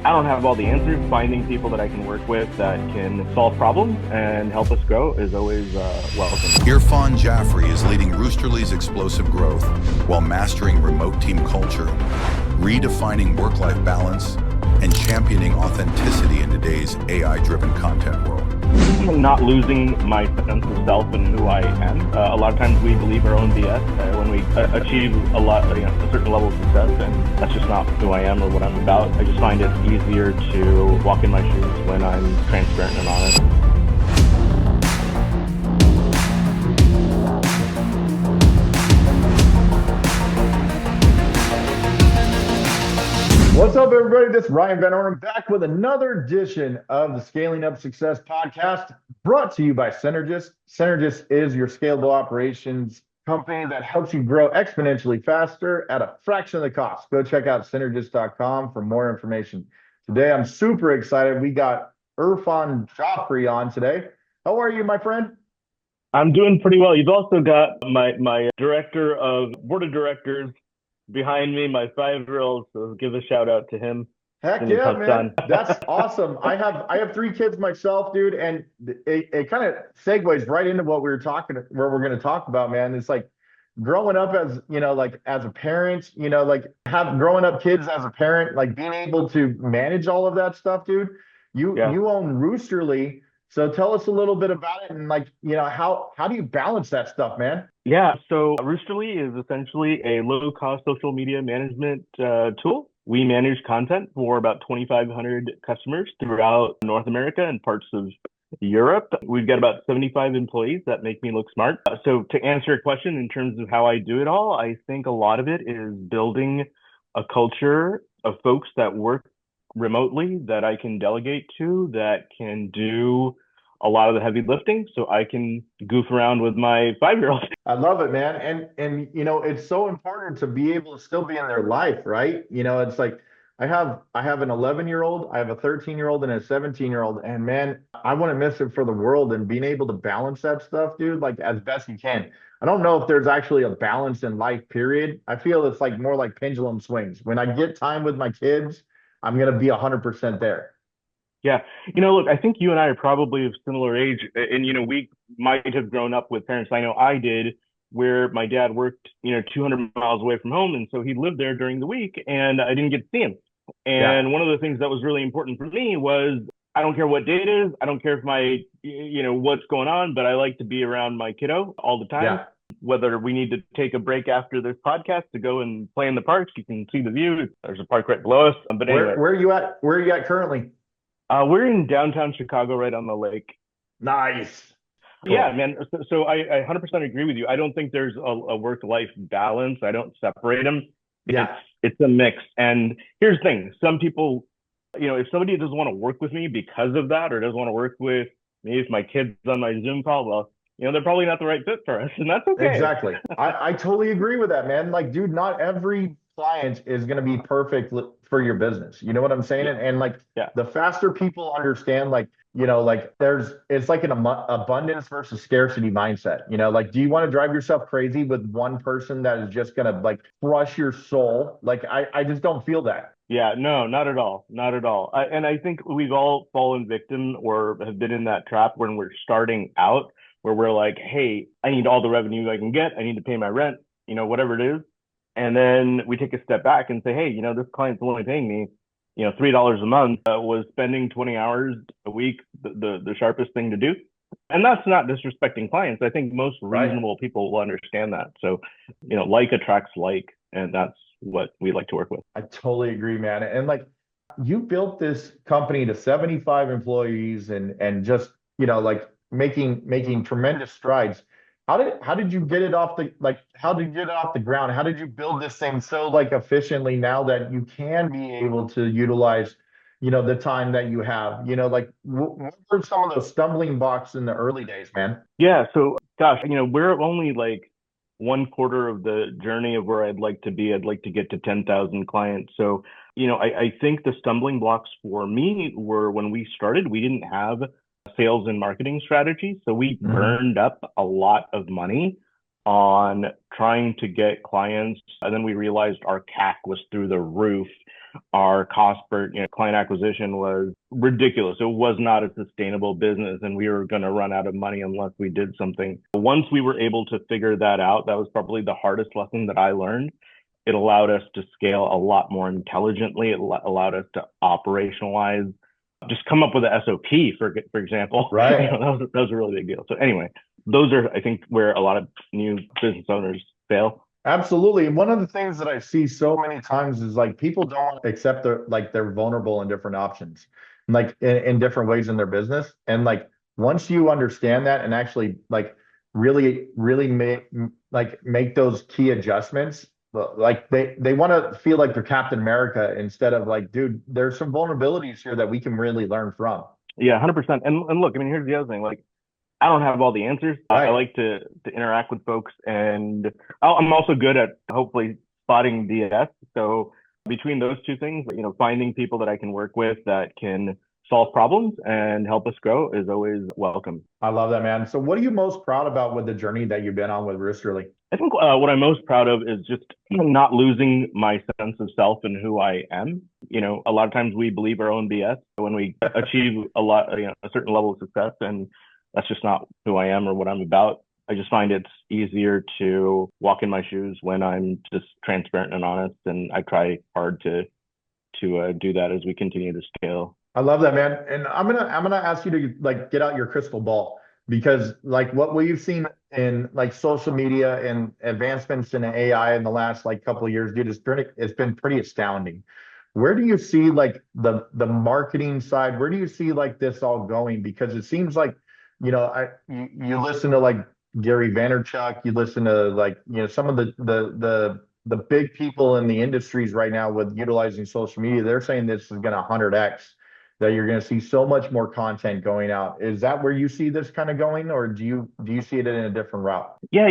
I don't have all the answers. Finding people that I can work with that can solve problems and help us grow is always welcome. Irfan Jafrey is leading Roosterly's explosive growth while mastering remote team culture, redefining work-life balance, and championing authenticity in today's AI-driven content world. Not losing my sense of self and who I am. A lot of times we believe our own BS when we achieve a certain level of success, and that's just not who I am or what I'm about. I just find it easier to walk in my shoes when I'm transparent and honest. What's up, everybody? This is Ryan Van Orn back with another edition of the Scaling Up Success podcast brought to you by Synergist. Synergist is your scalable operations company that helps you grow exponentially faster at a fraction of the cost. Go check out synergist.com for more information. Today, I'm super excited. We got Irfan Jafrey on today. How are you, my friend? I'm doing pretty well. You've also got my director of board of directors behind me, my 5-year-old, so give a shout out to him. Heck yeah, man. That's awesome. I have 3 kids myself, dude, and it kind of segues right into what we're going to talk about, man. It's like growing up as, like as a parent, growing up kids as a parent, like being able to manage all of that stuff, dude. You own Roosterly. So tell us a little bit about it and how do you balance that stuff, man? Yeah, so Roosterly is essentially a low-cost social media management tool. We manage content for about 2,500 customers throughout North America and parts of Europe. We've got about 75 employees that make me look smart. So to answer your question in terms of how I do it all, I think a lot of it is building a culture of folks that work remotely that I can delegate to, that can do a lot of the heavy lifting so I can goof around with my 5-year-old. I love it, man. And it's so important to be able to still be in their life, right? It's like I have an 11-year-old, I have a 13-year-old and a 17-year-old, and man, I wouldn't miss it for the world. And being able to balance that stuff, dude, like as best you can. I don't know if there's actually a balance in life, period. I feel it's like more like pendulum swings. When I get time with my kids, I'm going to be 100% there. Yeah. Look, I think you and I are probably of similar age, and, we might have grown up with parents. I know I did, where my dad worked, 200 miles away from home. And so he lived there during the week and I didn't get to see him. And one of the things that was really important for me was, I don't care what day it is. I don't care if what's going on, but I like to be around my kiddo all the time. Yeah. Whether we need to take a break after this podcast to go and play in the parks, you can see the view. There's a park right below us. But anyway, where are you at? Where are you at currently? We're in downtown Chicago, right on the lake. Nice. Cool. Yeah, man. So I 100% agree with you. I don't think there's a work-life balance. I don't separate them. Yeah. It's a mix. And here's the thing. Some people, if somebody doesn't want to work with me because of that, or doesn't want to work with me if my kid's on my Zoom call, well, they're probably not the right fit for us, and that's okay. Exactly. I totally agree with that, man. Like, dude, not every client is going to be perfect for your business. You know what I'm saying? Yeah. And the faster people understand, it's like an abundance versus scarcity mindset. Do you want to drive yourself crazy with one person that is just going to crush your soul? I just don't feel that. Yeah, no, not at all. Not at all. And I think we've all fallen victim or have been in that trap when we're starting out, where we're like, hey, I need all the revenue I can get. I need to pay my rent, whatever it is. And then we take a step back and say, hey, this client's only paying me, $3 a month, was spending 20 hours a week, the sharpest thing to do. And that's not disrespecting clients. I think most reasonable people will understand that. So, like attracts like, and that's what we like to work with. I totally agree, man. And you built this company to 75 employees and just, making tremendous strides. How did you get it off the ground? How did you build this thing so efficiently now that you can be able to utilize, the time that you have? What were some of those stumbling blocks in the early days, man? Yeah. So gosh, we're only 1/4 of the journey of where I'd like to be. I'd like to get to 10,000 clients. So, I think the stumbling blocks for me were when we started, we didn't have sales and marketing strategy. So we burned up a lot of money on trying to get clients. And then we realized our CAC was through the roof our cost per client acquisition was ridiculous. It was not a sustainable business, and we were going to run out of money unless we did something. Once we were able to figure that out, that was probably the hardest lesson that I learned. It allowed us to scale a lot more intelligently. It allowed us to operationalize, just come up with an SOP, for example. Right. That was a really big deal. So anyway, those are, I think, where a lot of new business owners fail. Absolutely. And one of the things that I see so many times is like people don't accept they're vulnerable in different options, like in different ways in their business. And like once you understand that and actually like really make those key adjustments, like they want to feel like they're Captain America instead of like, dude, there's some vulnerabilities here that we can really learn from. Yeah, 100%. And look, I mean, here's the other thing. Like, I don't have all the answers. Right. I like to interact with folks, and I'm also good at hopefully spotting BS. So between those two things, finding people that I can work with that can solve problems and help us grow is always welcome. I love that, man. So what are you most proud about with the journey that you've been on with Roosterly? I think what I'm most proud of is just not losing my sense of self and who I am. A lot of times we believe our own BS when we achieve a certain level of success, and that's just not who I am or what I'm about. I just find it's easier to walk in my shoes when I'm just transparent and honest, and I try hard to do that as we continue to scale. I love that, man. And I'm gonna ask you to like get out your crystal ball, because like what we've seen in like social media and advancements in AI in the last like couple of years, dude, it's been pretty astounding. Where do you see like the marketing side? Where do you see like this all going? Because it seems like, you listen to like Gary Vaynerchuk, you listen to like, some of the big people in the industries right now with utilizing social media. They're saying this is going to 100x, that you're going to see so much more content going out. Is that where you see this kind of going, or do you see it in a different route? Yeah,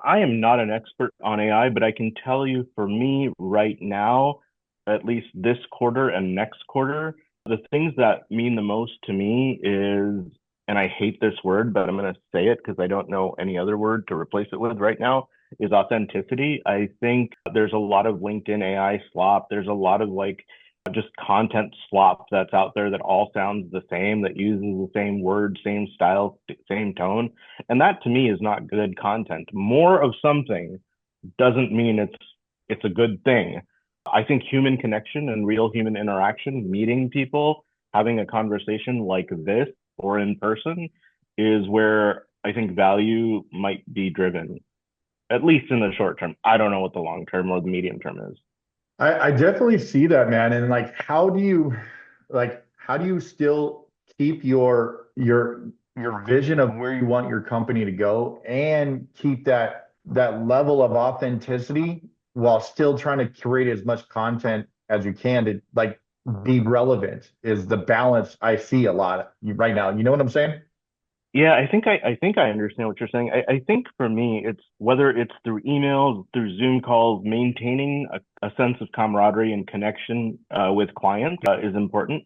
I am not an expert on AI, but I can tell you for me right now, at least this quarter and next quarter, the things that mean the most to me is, and I hate this word, but I'm going to say it because I don't know any other word to replace it with right now, is authenticity. I think there's a lot of LinkedIn AI slop. There's a lot of like just content slop that's out there that all sounds the same, that uses the same word, same style, same tone. And that to me is not good content. More of something doesn't mean it's a good thing. I think human connection and real human interaction, meeting people, having a conversation like this or in person, is where I think value might be driven, at least in the short term. I don't know what the long term or the medium term is. I definitely see that, man. And like, how do you still keep your vision of where you want your company to go and keep that level of authenticity while still trying to create as much content as you can to like be relevant, is the balance I see a lot right now. You know what I'm saying? Yeah, I think I understand what you're saying. I think for me, it's whether it's through emails, through Zoom calls, maintaining a sense of camaraderie and connection with clients is important.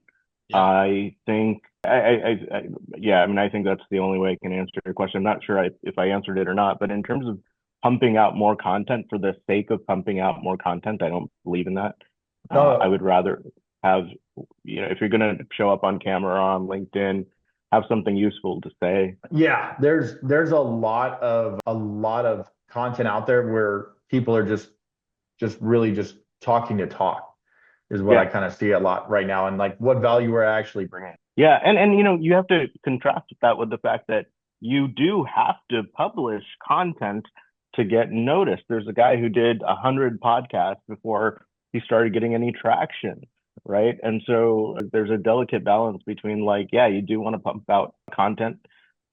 Yeah. I think yeah, I mean, I think that's the only way I can answer your question. I'm not sure if I answered it or not, but in terms of pumping out more content for the sake of pumping out more content, I don't believe in that. I would rather have, if you're going to show up on camera or on LinkedIn, have something useful to say. Yeah, there's a lot of content out there where people are just really just talking to talk, is what I kind of see a lot right now, and like what value we're actually bringing. Yeah, and you have to contrast that with the fact that you do have to publish content to get noticed. There's a guy who did 100 podcasts before he started getting any traction, right? And so there's a delicate balance between like, yeah, you do want to pump out content,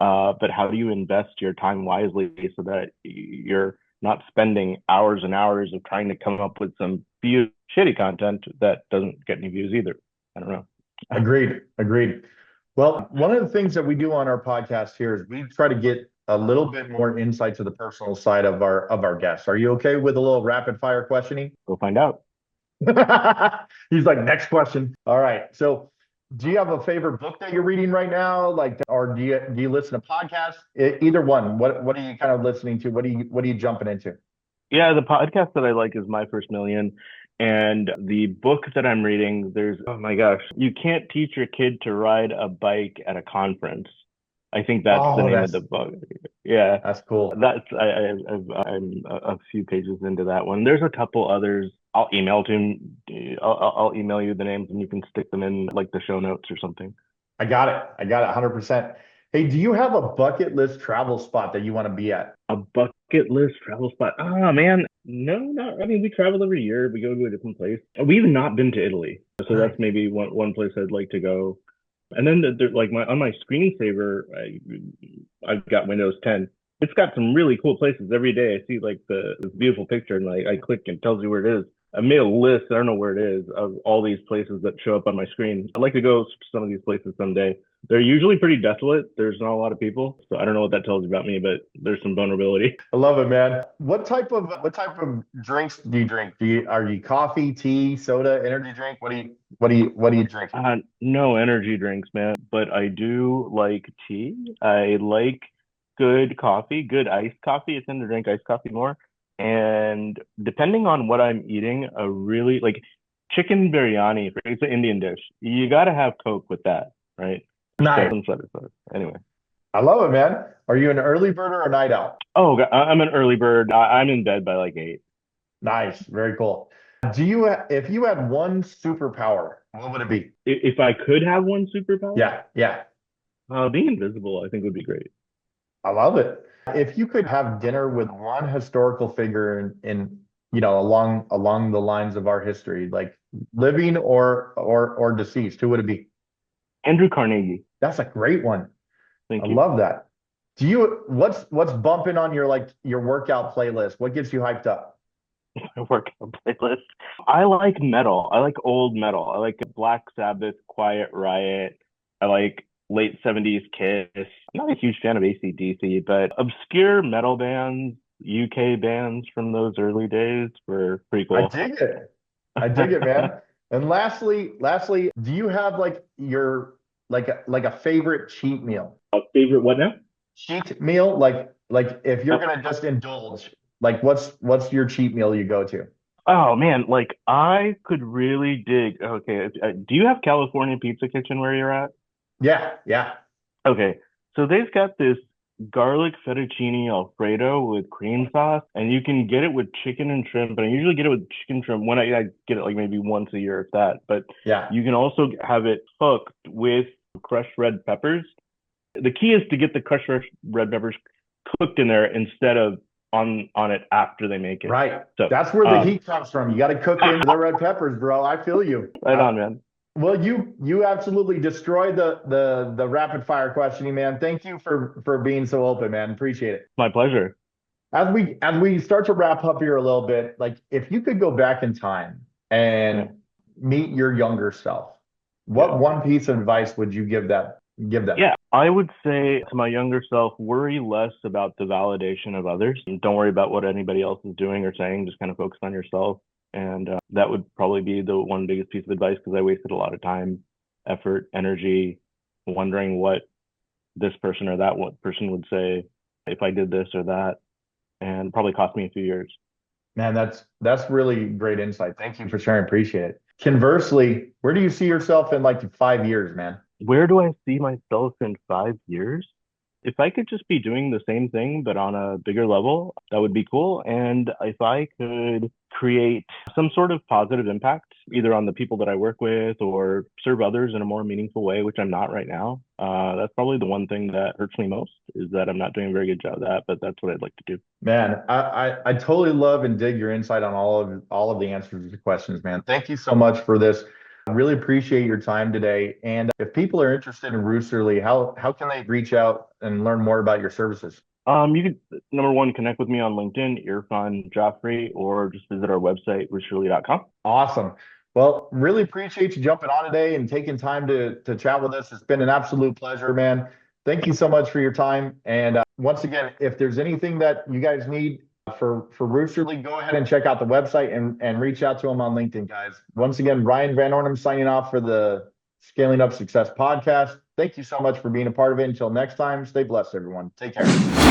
but how do you invest your time wisely so that you're not spending hours and hours of trying to come up with some shitty content that doesn't get any views either? I don't know. Agreed. Well, one of the things that we do on our podcast here is we try to get a little bit more insight to the personal side of our guests. Are you okay with a little rapid fire questioning? Go find out. He's like, next question. All right. So do you have a favorite book that you're reading right now? Like, or do you listen to podcasts? Either one. What are you kind of listening to? What are you jumping into? Yeah, the podcast that I like is My First Million. And the book that I'm reading, oh my gosh, you can't teach your kid to ride a bike at a conference. I think that's the Oh, name of the book. Yeah, that's cool. I'm a few pages into that one. There's a couple others. I'll email I'll email you the names and you can stick them in like the show notes or something. I got it. 100%. Hey, do you have a bucket list travel spot that you want to be at? A bucket list travel spot. Oh man, no, not. I mean, we travel every year. We go to a different place. We've not been to Italy, so Nice. that's maybe one place I'd like to go. And then like on my screensaver, I've got Windows 10. It's got some really cool places every day. I see like this beautiful picture and like I click and it tells you where it is. I made a list, I don't know where it is, of all these places that show up on my screen. I'd like to go to some of these places someday. They're usually pretty desolate. There's not a lot of people. So I don't know what that tells you about me, but there's some vulnerability. I love it, man. What type of drinks do you drink? Are you coffee, tea, soda, energy drink? What do you drink? No energy drinks, man, but I do like tea. I like good coffee, good iced coffee. I tend to drink iced coffee more. And depending on what I'm eating, a really like chicken biryani, it's an Indian dish. You got to have Coke with that, right? Nice. Anyway. I love it, man. Are you an early bird or a night owl? Oh, I'm an early bird. I'm in bed by like 8. Nice. Very cool. If you had one superpower, what would it be? If I could have one superpower, Yeah. being invisible, I think would be great. I love it. If you could have dinner with one historical figure in along the lines of our history, like living or deceased, who would it be? Andrew Carnegie. That's a great one. Thank I you. love that. What's bumping on your workout playlist? What gets you hyped up? My workout playlist. I like metal. I like old metal. I like Black Sabbath, Quiet Riot. I like late 70s Kiss. I'm not a huge fan of AC/DC, but obscure metal bands, UK bands from those early days were pretty cool. I dig it, man. And lastly, do you have like a favorite cheat meal? A favorite what now? Cheat meal, like if you're gonna just indulge, like what's your cheat meal you go to? Oh man, like I could really dig. Okay, do you have California Pizza Kitchen where you're at? Yeah. Okay, so they've got this garlic fettuccine Alfredo with cream sauce, and you can get it with chicken and shrimp. But I usually get it with chicken shrimp when I get it like maybe once a year, if that. But Yeah. you can also have it cooked with crushed red peppers. The key is to get the crushed red peppers cooked in there instead of on it after they make it. Right. So That's where the heat comes from. You got to cook in the red peppers, bro. I feel you. Right on, man. Well, you absolutely destroyed the rapid fire questioning, man. Thank you for being so open, man. Appreciate it. My pleasure. As we start to wrap up here a little bit, like if you could go back in time and meet your younger self, what one piece of advice would you give them? Yeah, I would say to my younger self, worry less about the validation of others. Don't worry about what anybody else is doing or saying. Just kind of focus on yourself. And that would probably be the one biggest piece of advice because I wasted a lot of time, effort, energy, wondering what this person or that one person would say if I did this or that, and probably cost me a few years. Man, that's really great insight. Thank you for sharing. Appreciate it. Conversely, where do you see yourself in like 5 years, man? Where do I see myself in 5 years? If I could just be doing the same thing, but on a bigger level, that would be cool. And if I could create some sort of positive impact, either on the people that I work with or serve others in a more meaningful way, which I'm not right now, that's probably the one thing that hurts me most is that I'm not doing a very good job of that, but that's what I'd like to do. Man, I totally love and dig your insight on all of the answers to the questions, man. Thank you so much for this. I really appreciate your time today. And if people are interested in Roosterly, how can they reach out and learn more about your services? You can, number one, connect with me on LinkedIn, Irfan Jafrey, or just visit our website, roosterly.com. Awesome. Well, really appreciate you jumping on today and taking time to chat with us. It's been an absolute pleasure, man. Thank you so much for your time. And once again, if there's anything that you guys need for Roosterly, go ahead and check out the website and reach out to them on LinkedIn, guys. Once again, Ryan Van Ornum signing off for the Scaling Up Success podcast. Thank you so much for being a part of it. Until next time, stay blessed, everyone. Take care.